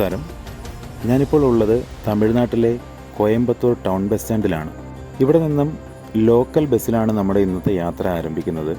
നമസ്കാരം. ഞാനിപ്പോൾ ഉള്ളത് തമിഴ്നാട്ടിലെ കോയമ്പത്തൂർ ടൗൺ ബസ് സ്റ്റാൻഡിലാണ്. ഇവിടെ നിന്നും ലോക്കൽ ബസ്സിലാണ് നമ്മുടെ ഇന്നത്തെ യാത്ര ആരംഭിക്കുന്നത്.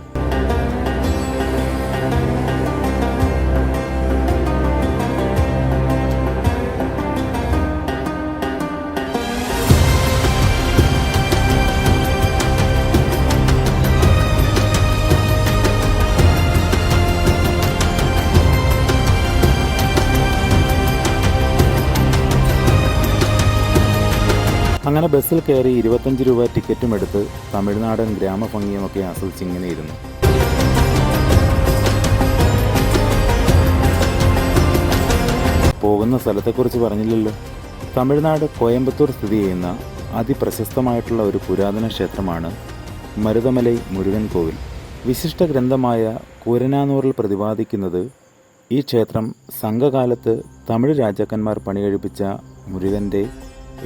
അങ്ങനെ ബസ്സിൽ കയറി 25 രൂപ ടിക്കറ്റും എടുത്ത് തമിഴ്നാടൻ ഗ്രാമഭംഗിയുമൊക്കെ ആസ്വദിച്ചിങ്ങനെ ഇരുന്നു. പോകുന്ന സ്ഥലത്തെക്കുറിച്ച് പറഞ്ഞില്ലല്ലോ. തമിഴ്നാട് കോയമ്പത്തൂർ സ്ഥിതി ചെയ്യുന്ന അതിപ്രശസ്തമായിട്ടുള്ള ഒരു പുരാതന ക്ഷേത്രമാണ് മരുതമലൈ മുരുകൻ കോവിൽ. വിശിഷ്ട ഗ്രന്ഥമായ കൂരനാനൂറിൽ പ്രതിപാദിക്കുന്നത് ഈ ക്ഷേത്രം സംഘകാലത്ത് തമിഴ് രാജാക്കന്മാർ പണികഴിപ്പിച്ച മുരുകൻ്റെ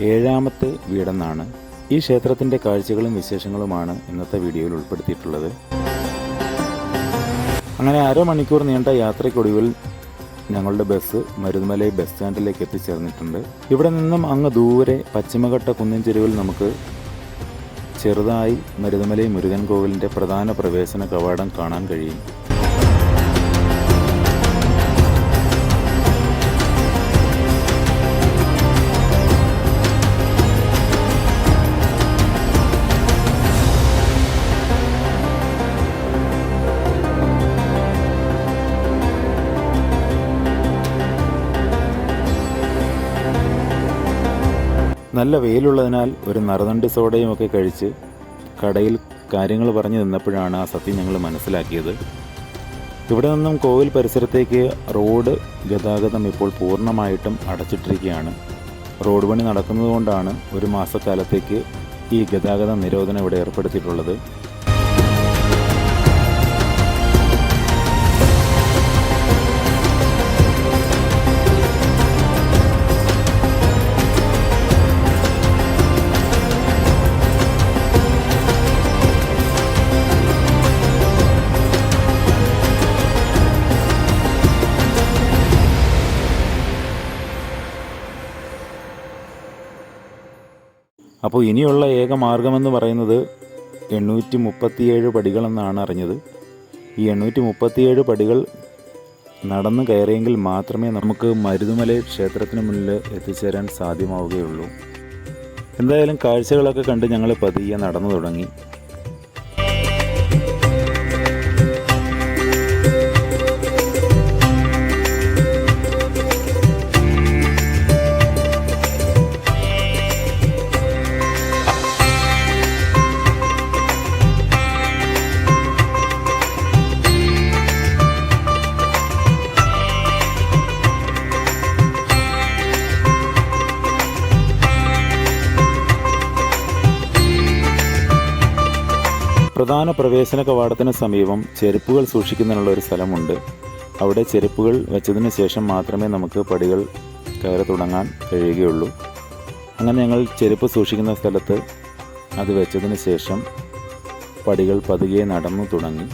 7ാമത്തെ വീടെന്നാണ്. ഈ ക്ഷേത്രത്തിൻ്റെ കാഴ്ചകളും വിശേഷങ്ങളുമാണ് ഇന്നത്തെ വീഡിയോയിൽ ഉൾപ്പെടുത്തിയിട്ടുള്ളത്. അങ്ങനെ അരമണിക്കൂർ നീണ്ട യാത്രയ്ക്കൊടുവിൽ ഞങ്ങളുടെ ബസ് മരുതമലൈ ബസ് സ്റ്റാൻഡിലേക്ക് എത്തിച്ചേർന്നിട്ടുണ്ട്. ഇവിടെ നിന്നും അങ്ങ് ദൂരെ പശ്ചിമഘട്ട കുന്നിൻ ചെരുവിൽ നമുക്ക് ചെറുതായി മരുതമലൈ മുരുകൻ കോവിലിൻ്റെ പ്രധാന പ്രവേശന കവാടം കാണാൻ കഴിയും. നല്ല വെയിലുള്ളതിനാൽ ഒരു നറുതണ്ട് സോഡയും ഒക്കെ കഴിച്ച് കടയിൽ കാര്യങ്ങൾ പറഞ്ഞു നിന്നപ്പോഴാണ് ആ സത്യം ഞങ്ങൾ മനസ്സിലാക്കിയത്. ഇവിടെ നിന്നും കോവിൽ പരിസരത്തേക്ക് റോഡ് ഗതാഗതം ഇപ്പോൾ പൂർണ്ണമായിട്ടും അടച്ചിട്ടിരിക്കുകയാണ്. റോഡ് പണി നടക്കുന്നതുകൊണ്ടാണ് ഒരു മാസക്കാലത്തേക്ക് ഈ ഗതാഗത നിരോധനം ഇവിടെ ഏർപ്പെടുത്തിയിട്ടുള്ളത്. അപ്പോൾ ഇനിയുള്ള ഏക മാർഗമെന്ന് പറയുന്നത് 837 പടികളെന്നാണ് അറിഞ്ഞത്. ഈ 837 പടികൾ നടന്നു കയറിയെങ്കിൽ മാത്രമേ നമുക്ക് മരുതമലൈ ക്ഷേത്രത്തിന് മുന്നിൽ എത്തിച്ചേരാൻ സാധ്യമാവുകയുള്ളൂ. എന്തായാലും കാഴ്ചകളൊക്കെ കണ്ട് ഞങ്ങൾ പതിയെ നടന്നു തുടങ്ങി. പ്രധാന പ്രവേശന കവാടത്തിന് സമീപം ചെരുപ്പുകൾ സൂക്ഷിക്കുന്നതിനുള്ള ഒരു സ്ഥലമുണ്ട്. അവിടെ ചെരുപ്പുകൾ വെച്ചതിന് ശേഷം മാത്രമേ നമുക്ക് പടികൾ കയറി തുടങ്ങാൻ കഴിയുകയുള്ളൂ. അങ്ങനെ ഞങ്ങൾ ചെരുപ്പ് സൂക്ഷിക്കുന്ന സ്ഥലത്ത് അത് വെച്ചതിന് ശേഷം പടികൾ പതുക്കെ നടന്നു തുടങ്ങി.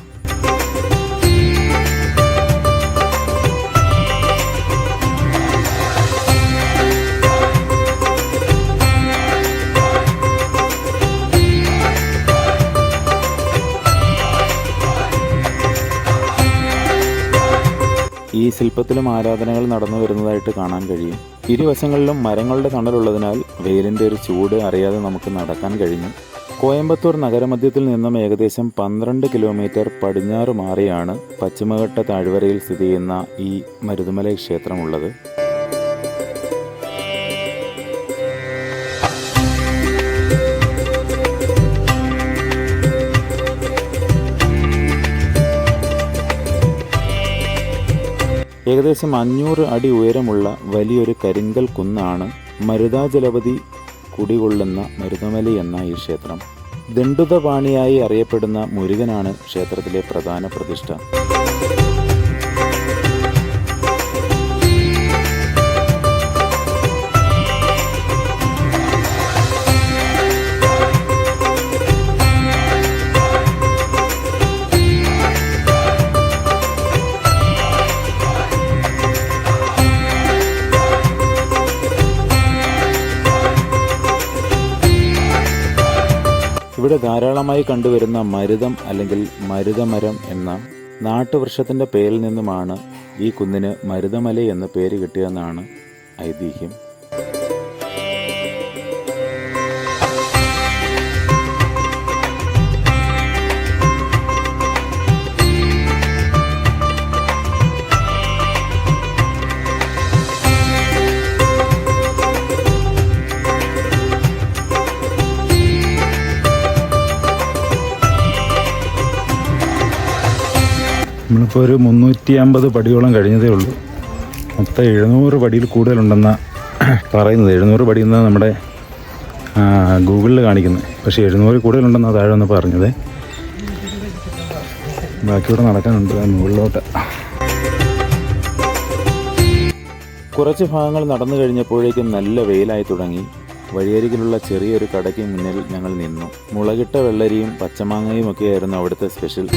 ഈ ശില്പത്തിലും ആരാധനകൾ നടന്നു വരുന്നതായിട്ട് കാണാൻ കഴിയും. ഇരുവശങ്ങളിലും മരങ്ങളുടെ തണലുള്ളതിനാൽ വെയിലിൻ്റെ ഒരു ചൂട് അറിയാതെ നമുക്ക് നടക്കാൻ കഴിഞ്ഞു. കോയമ്പത്തൂർ നഗരമധ്യത്തിൽ നിന്നും ഏകദേശം 12 കിലോമീറ്റർ പടിഞ്ഞാറ് മാറിയാണ് പശ്ചിമഘട്ട താഴ്വരയിൽ സ്ഥിതി ചെയ്യുന്ന ഈ മരുതമലൈ ക്ഷേത്രമുള്ളത്. ഏകദേശം 500 അടി ഉയരമുള്ള വലിയൊരു കരിങ്കൽ കുന്നാണ് മരുതാചലപതി കുടികൊള്ളുന്ന മരുതമലൈ എന്ന ഈ ക്ഷേത്രം. ദണ്ഡുതപാണിയായി അറിയപ്പെടുന്ന മുരുകനാണ് ക്ഷേത്രത്തിലെ പ്രധാന പ്രതിഷ്ഠ. ഇവിടെ ധാരാളമായി കണ്ടുവരുന്ന മരുതം അല്ലെങ്കിൽ മരുതമരം എന്ന നാട്ടുവൃക്ഷത്തിൻ്റെ പേരിൽ നിന്നുമാണ് ഈ കുന്നിന് മരുതമല എന്ന പേര് കിട്ടിയതെന്നാണ് ഐതിഹ്യം. നമ്മളിപ്പോൾ ഒരു 350 പടിയോളം കഴിഞ്ഞതേ ഉള്ളൂ. മൊത്തം 700 പടിയിൽ കൂടുതലുണ്ടെന്നാണ് പറയുന്നത്. 700 പടി എന്നാണ് നമ്മുടെ ഗൂഗിളിൽ കാണിക്കുന്നത്. പക്ഷേ 700 കൂടുതലുണ്ടെന്നാണ് താഴെ ഒന്ന് പറഞ്ഞത്. ബാക്കിയൂടെ നടക്കാനുണ്ട് മുകളിലോട്ട്. കുറച്ച് ഭാഗങ്ങൾ നടന്നു കഴിഞ്ഞപ്പോഴേക്കും നല്ല വെയിലായി തുടങ്ങി. വഴിയരികിലുള്ള ചെറിയൊരു കടയ്ക്ക് മുന്നിൽ ഞങ്ങൾ നിന്നു. മുളകിട്ട വെള്ളരിയും പച്ചമാങ്ങയും ഒക്കെയായിരുന്നു അവിടുത്തെ സ്പെഷ്യൽ.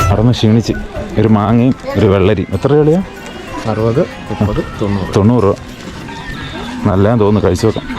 നടന്ന് ക്ഷീണിച്ച് ഒരു മാങ്ങയും ഒരു വെള്ളരി. എത്ര രൂപയാ? 60, 30, 90 രൂപ. നല്ലതാന്ന് തോന്നുന്നു, കഴിച്ചു നോക്കാം.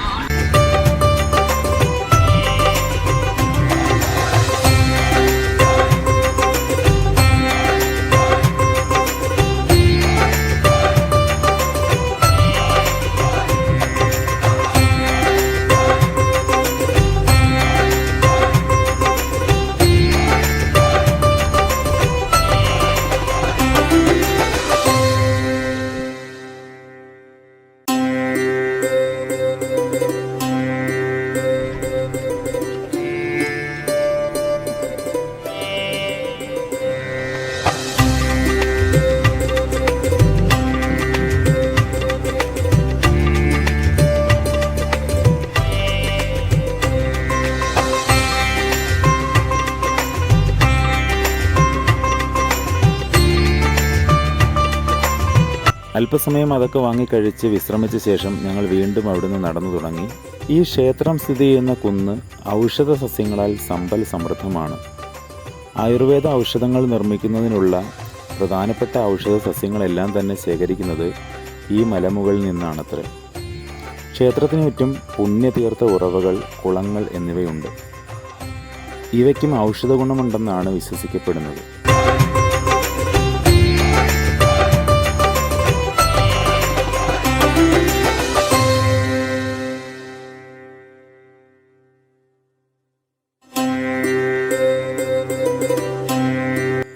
അല്പസമയം അതൊക്കെ വാങ്ങിക്കഴിച്ച് വിശ്രമിച്ച ശേഷം ഞങ്ങൾ വീണ്ടും അവിടുന്ന് നടന്നു തുടങ്ങി. ഈ ക്ഷേത്രം സ്ഥിതി ചെയ്യുന്ന കുന്ന് ഔഷധ സസ്യങ്ങളാൽ സമ്പൽ സമൃദ്ധമാണ്. ആയുർവേദ ഔഷധങ്ങൾ നിർമ്മിക്കുന്നതിനുള്ള പ്രധാനപ്പെട്ട ഔഷധ സസ്യങ്ങളെല്ലാം തന്നെ ശേഖരിക്കുന്നത് ഈ മലമുകളിൽ നിന്നാണത്രേ. ക്ഷേത്രത്തിന് ചുറ്റും പുണ്യതീർത്ഥ ഉറവകൾ, കുളങ്ങൾ എന്നിവയുണ്ട്. ഇവയ്ക്കും ഔഷധ ഗുണമുണ്ടെന്നാണ് വിശ്വസിക്കപ്പെടുന്നത്.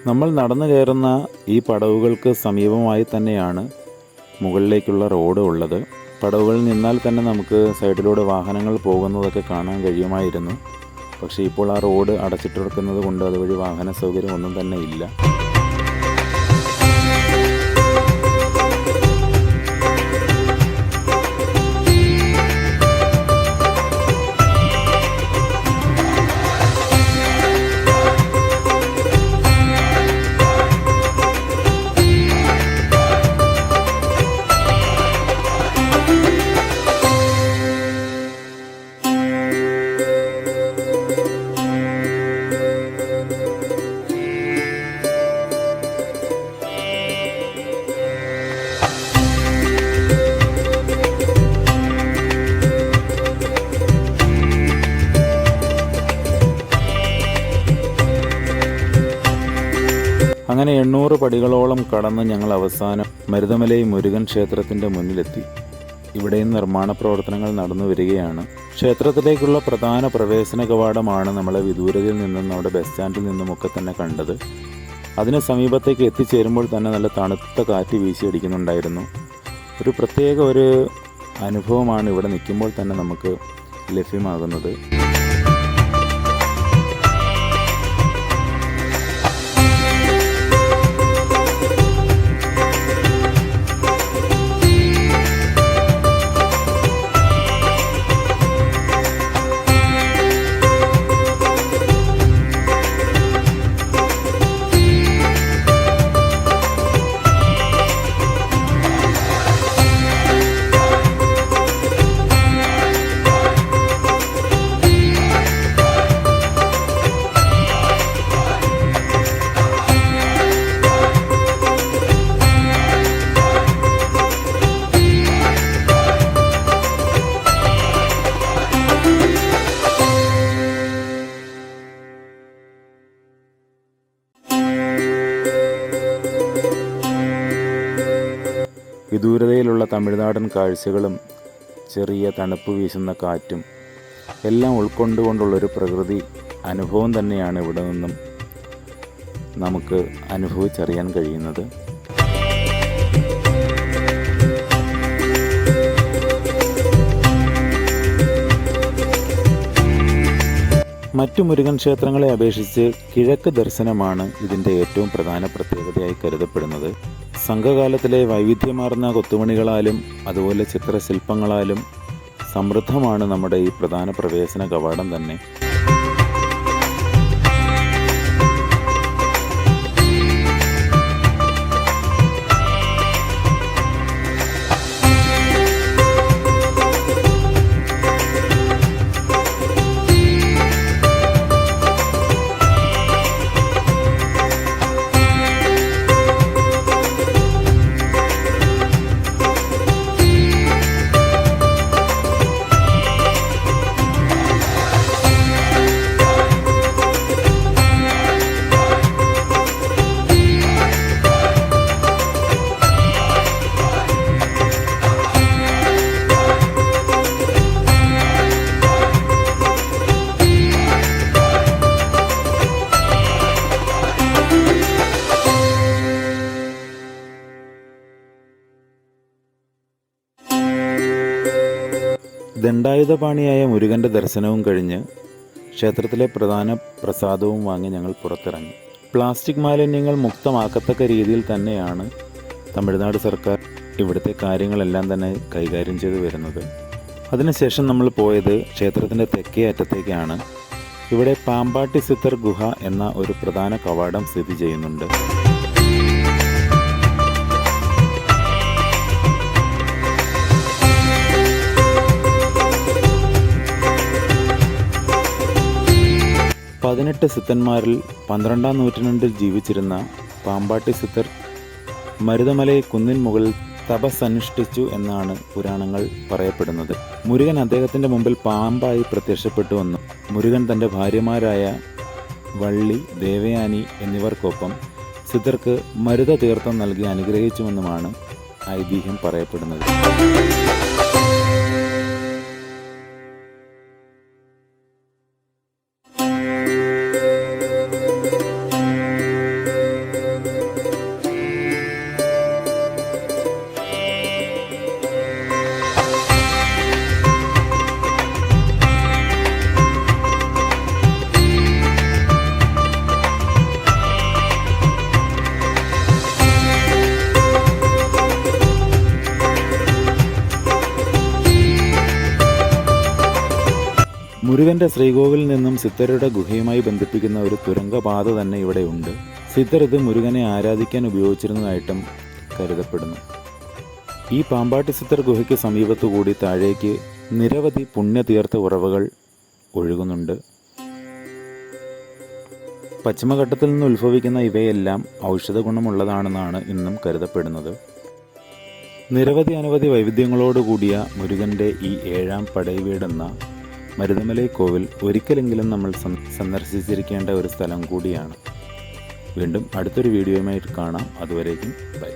നമ്മൾ നടന്നു കയറുന്ന ഈ പടവുകൾക്ക് സമീപമായി തന്നെയാണ് മുകളിലേക്കുള്ള റോഡ് ഉള്ളത്. പടവുകളിൽ നിന്നാൽ തന്നെ നമുക്ക് സൈഡിലൂടെ വാഹനങ്ങൾ പോകുന്നതൊക്കെ കാണാൻ കഴിയുമായിരുന്നു. പക്ഷേ ഇപ്പോൾ ആ റോഡ് അടച്ചിട്ടിരിക്കുന്നത് കൊണ്ട് അതുവഴി വാഹന സൗകര്യം ഒന്നും തന്നെ ഇല്ല. അങ്ങനെ 800 പടികളോളം കടന്ന് ഞങ്ങൾ അവസാനം മരുതമലൈ മുരുകൻ ക്ഷേത്രത്തിൻ്റെ മുന്നിലെത്തി. ഇവിടെയും നിർമ്മാണ പ്രവർത്തനങ്ങൾ നടന്നു വരികയാണ്. ക്ഷേത്രത്തിലേക്കുള്ള പ്രധാന പ്രവേശന കവാടമാണ് നമ്മളെ വിദൂരതയിൽ നിന്നും നമ്മുടെ ബസ് സ്റ്റാൻഡിൽ നിന്നുമൊക്കെ തന്നെ കണ്ടത്. അതിന് സമീപത്തേക്ക് എത്തിച്ചേരുമ്പോൾ തന്നെ നല്ല തണുത്ത കാറ്റ് വീശിയടിക്കുന്നുണ്ടായിരുന്നു. ഒരു പ്രത്യേക അനുഭവമാണ് ഇവിടെ നിൽക്കുമ്പോൾ തന്നെ നമുക്ക് ലഭ്യമാകുന്നത്. വിദൂരതയിലുള്ള തമിഴ്നാടൻ കാഴ്ചകളും ചെറിയ തണുപ്പ് വീശുന്ന കാറ്റും എല്ലാം ഉൾക്കൊണ്ടുകൊണ്ടുള്ളൊരു പ്രകൃതി അനുഭവം തന്നെയാണ് ഇവിടെ നിന്നും നമുക്ക് അനുഭവിച്ചറിയാൻ കഴിയുന്നത്. മറ്റു മുരുകൻ ക്ഷേത്രങ്ങളെ അപേക്ഷിച്ച് കിഴക്ക് ദർശനമാണ് ഇതിൻ്റെ ഏറ്റവും പ്രധാന പ്രത്യേകതയായി കരുതപ്പെടുന്നത്. സംഘകാലത്തിലെ വൈവിധ്യമാർന്ന കൊത്തുപണികളാലും അതുപോലെ ചിത്രശില്പങ്ങളാലും സമൃദ്ധമാണ് നമ്മുടെ ഈ പ്രധാന പ്രവേശന കവാടം തന്നെ. ദണ്ഡായുധപാണിയായ മുരുകൻ്റെ ദർശനവും കഴിഞ്ഞ് ക്ഷേത്രത്തിലെ പ്രധാന പ്രസാദവും വാങ്ങി ഞങ്ങൾ പുറത്തിറങ്ങി. പ്ലാസ്റ്റിക് മാലിന്യങ്ങൾ മുക്തമാക്കത്തക്ക രീതിയിൽ തന്നെയാണ് തമിഴ്നാട് സർക്കാർ ഇവിടുത്തെ കാര്യങ്ങളെല്ലാം തന്നെ കൈകാര്യം ചെയ്തു വരുന്നത്. അതിനുശേഷം നമ്മൾ പോയത് ക്ഷേത്രത്തിൻ്റെ തെക്കേ അറ്റത്തേക്കാണ്. ഇവിടെ പാമ്പാട്ടി സിത്തർ ഗുഹ എന്ന ഒരു പ്രധാന കവാടം സ്ഥിതി ചെയ്യുന്നുണ്ട്. പതിനെട്ട് സിത്തന്മാരിൽ 12-ാം നൂറ്റാണ്ടിൽ ജീവിച്ചിരുന്ന പാമ്പാട്ടി സിത്തർ മരുതമലൈ കുന്നിൻ മുകളിൽ തപസ്സനുഷ്ഠിച്ചു എന്നാണ് പുരാണങ്ങൾ പറയപ്പെടുന്നത്. മുരുകൻ അദ്ദേഹത്തിൻ്റെ മുമ്പിൽ പാമ്പായി പ്രത്യക്ഷപ്പെട്ടുവെന്നും മുരുകൻ തൻ്റെ ഭാര്യമാരായ വള്ളി, ദേവയാനി എന്നിവർക്കൊപ്പം സിദ്ധർക്ക് മരുത തീർത്ഥം നൽകി അനുഗ്രഹിച്ചുവെന്നുമാണ് ഐതിഹ്യം പറയപ്പെടുന്നത്. മുരുകൻ്റെ ശ്രീകോവിലിൽ നിന്നും സിത്തരുടെ ഗുഹയുമായി ബന്ധിപ്പിക്കുന്ന ഒരു തുരങ്കപാത തന്നെ ഇവിടെയുണ്ട്. സിത്തർ ഇത് മുരുകനെ ആരാധിക്കാൻ ഉപയോഗിച്ചിരുന്നതായിട്ടും കരുതപ്പെടുന്നു. ഈ പാമ്പാട്ടി സിത്തർ ഗുഹയ്ക്ക് സമീപത്തുകൂടി താഴേക്ക് നിരവധി പുണ്യതീർത്ഥ ഉറവകൾ ഒഴുകുന്നുണ്ട്. പശ്ചിമഘട്ടത്തിൽ നിന്ന് ഉത്ഭവിക്കുന്ന ഇവയെല്ലാം ഔഷധ ഗുണമുള്ളതാണെന്നാണ് ഇന്നും കരുതപ്പെടുന്നത്. അനവധി വൈവിധ്യങ്ങളോടുകൂടിയ മുരുകൻ്റെ ഈ 7ാം പടൈവീടെന്ന മരുതമലൈ കോവിൽ ഒരിക്കലെങ്കിലും നമ്മൾ സന്ദർശിച്ചിരിക്കേണ്ട ഒരു സ്ഥലം കൂടിയാണ്. വീണ്ടും അടുത്തൊരു വീഡിയോയുമായിട്ട് കാണാം. അതുവരേക്കും ബൈ.